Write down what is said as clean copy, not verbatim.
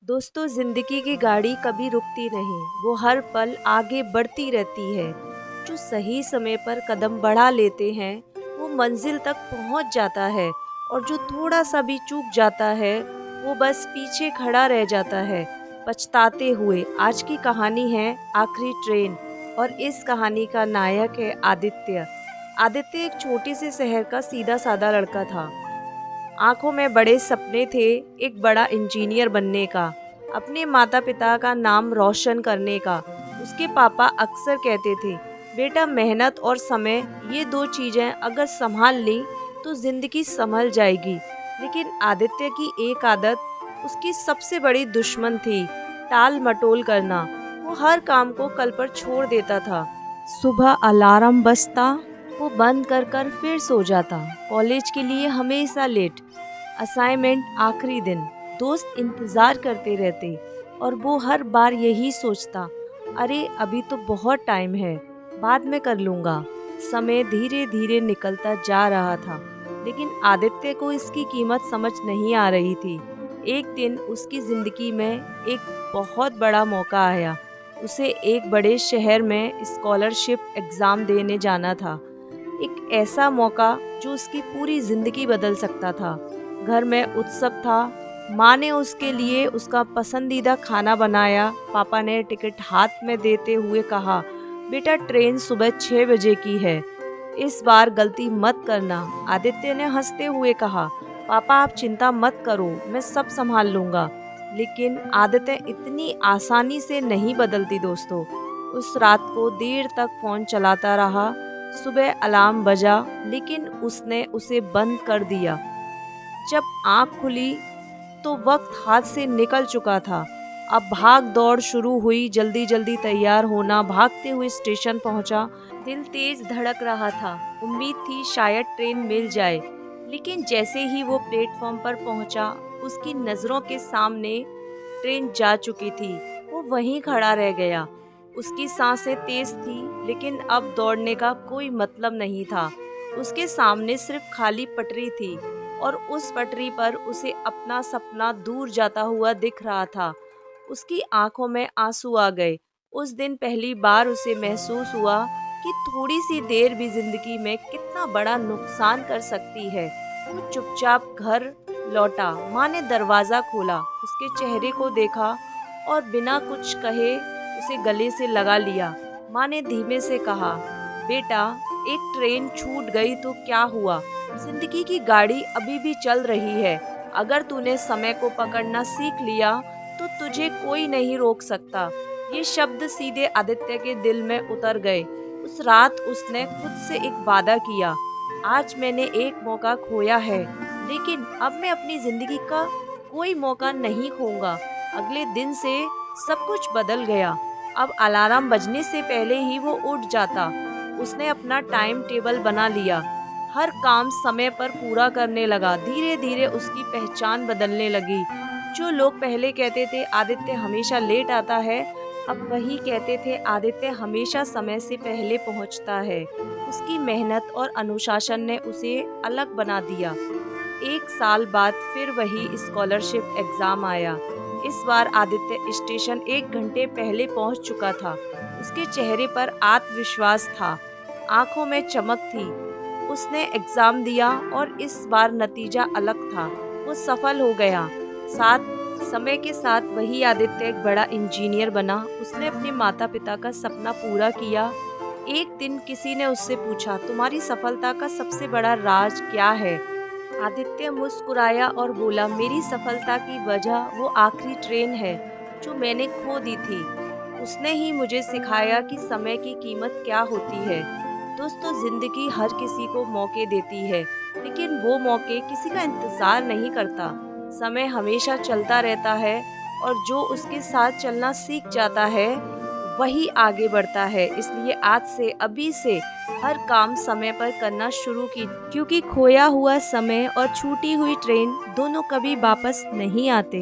दोस्तों, जिंदगी की गाड़ी कभी रुकती नहीं। वो हर पल आगे बढ़ती रहती है। जो सही समय पर कदम बढ़ा लेते हैं वो मंजिल तक पहुंच जाता है, और जो थोड़ा सा भी चूक जाता है वो बस पीछे खड़ा रह जाता है पछताते हुए। आज की कहानी है आखिरी ट्रेन, और इस कहानी का नायक है आदित्य। आदित्य एक छोटे से शहर का सीधा साधा लड़का था। आंखों में बड़े सपने थे, एक बड़ा इंजीनियर बनने का, अपने माता पिता का नाम रोशन करने का। उसके पापा अक्सर कहते थे, बेटा मेहनत और समय, ये दो चीजें अगर संभाल ली तो जिंदगी संभल जाएगी। लेकिन आदित्य की एक आदत उसकी सबसे बड़ी दुश्मन थी, टाल मटोल करना। वो हर काम को कल पर छोड़ देता था। सुबह अलार्म बजता, वो बंद कर कर फिर सो जाता। कॉलेज के लिए हमेशा लेट, असाइनमेंट आखिरी दिन, दोस्त इंतजार करते रहते, और वो हर बार यही सोचता, अरे अभी तो बहुत टाइम है, बाद में कर लूँगा। समय धीरे धीरे निकलता जा रहा था, लेकिन आदित्य को इसकी कीमत समझ नहीं आ रही थी। एक दिन उसकी ज़िंदगी में एक बहुत बड़ा मौका आया। उसे एक बड़े शहर में स्कॉलरशिप एग्ज़ाम देने जाना था। एक ऐसा मौका जो उसकी पूरी ज़िंदगी बदल सकता था। घर में उत्सव था। माँ ने उसके लिए उसका पसंदीदा खाना बनाया। पापा ने टिकट हाथ में देते हुए कहा, बेटा ट्रेन सुबह 6 बजे की है, इस बार गलती मत करना। आदित्य ने हंसते हुए कहा, पापा आप चिंता मत करो, मैं सब संभाल लूँगा। लेकिन आदतें इतनी आसानी से नहीं बदलती दोस्तों। उस रात को देर तक फ़ोन चलाता रहा। सुबह अलार्म बजा, लेकिन उसने उसे बंद कर दिया। जब आँख खुली तो वक्त हाथ से निकल चुका था। अब भाग दौड़ शुरू हुई, जल्दी जल्दी तैयार होना, भागते हुए स्टेशन पहुंचा। दिल तेज धड़क रहा था, उम्मीद थी शायद ट्रेन मिल जाए। लेकिन जैसे ही वो प्लेटफॉर्म पर पहुंचा, उसकी नज़रों के सामने ट्रेन जा चुकी थी। वो वहीं खड़ा रह गया। उसकी सांसें तेज थी, लेकिन अब दौड़ने का कोई मतलब नहीं था। उसके सामने सिर्फ खाली पटरी थी, और उस पटरी पर उसे अपना सपना दूर जाता हुआ दिख रहा था। उसकी आंखों में आंसू आ गए। उस दिन पहली बार उसे महसूस हुआ कि थोड़ी सी देर भी जिंदगी में कितना बड़ा नुकसान कर सकती है। वो चुपचाप घर लौटा। माँ ने दरवाज़ा खोला, उसके चेहरे को देखा, और बिना कुछ कहे उसे गले से लगा लिया। माँ ने धीमे से कहा, बेटा एक ट्रेन छूट गई तो क्या हुआ, जिंदगी की गाड़ी अभी भी चल रही है। अगर तूने समय को पकड़ना सीख लिया तो तुझे कोई नहीं रोक सकता। ये शब्द सीधे आदित्य के दिल में उतर गए। उस रात उसने खुद से एक वादा किया, आज मैंने एक मौका खोया है, लेकिन अब मैं अपनी जिंदगी का कोई मौका नहीं खोऊंगा। अगले दिन से सब कुछ बदल गया। अब अलार्म बजने से पहले ही वो उठ जाता। उसने अपना टाइम टेबल बना लिया, हर काम समय पर पूरा करने लगा। धीरे धीरे उसकी पहचान बदलने लगी। जो लोग पहले कहते थे आदित्य हमेशा लेट आता है, अब वही कहते थे आदित्य हमेशा समय से पहले पहुंचता है। उसकी मेहनत और अनुशासन ने उसे अलग बना दिया। एक साल बाद फिर वही स्कॉलरशिप एग्जाम आया। इस बार आदित्य स्टेशन 1 घंटे पहले पहुंच चुका था। उसके चेहरे पर आत्मविश्वास था, आंखों में चमक थी। उसने एग्जाम दिया, और इस बार नतीजा अलग था। वो सफल हो गया। साथ समय के साथ वही आदित्य एक बड़ा इंजीनियर बना। उसने अपने माता पिता का सपना पूरा किया। एक दिन किसी ने उससे पूछा, तुम्हारी सफलता का सबसे बड़ा राज क्या है? आदित्य मुस्कुराया और बोला, मेरी सफलता की वजह वो आखिरी ट्रेन है जो मैंने खो दी थी। उसने ही मुझे सिखाया कि समय की कीमत क्या होती है। दोस्तों, जिंदगी हर किसी को मौके देती है, लेकिन वो मौके किसी का इंतजार नहीं करता। समय हमेशा चलता रहता है, और जो उसके साथ चलना सीख जाता है वही आगे बढ़ता है। इसलिए आज से, अभी से हर काम समय पर करना शुरू की, क्योंकि खोया हुआ समय और छूटी हुई ट्रेन दोनों कभी वापस नहीं आते।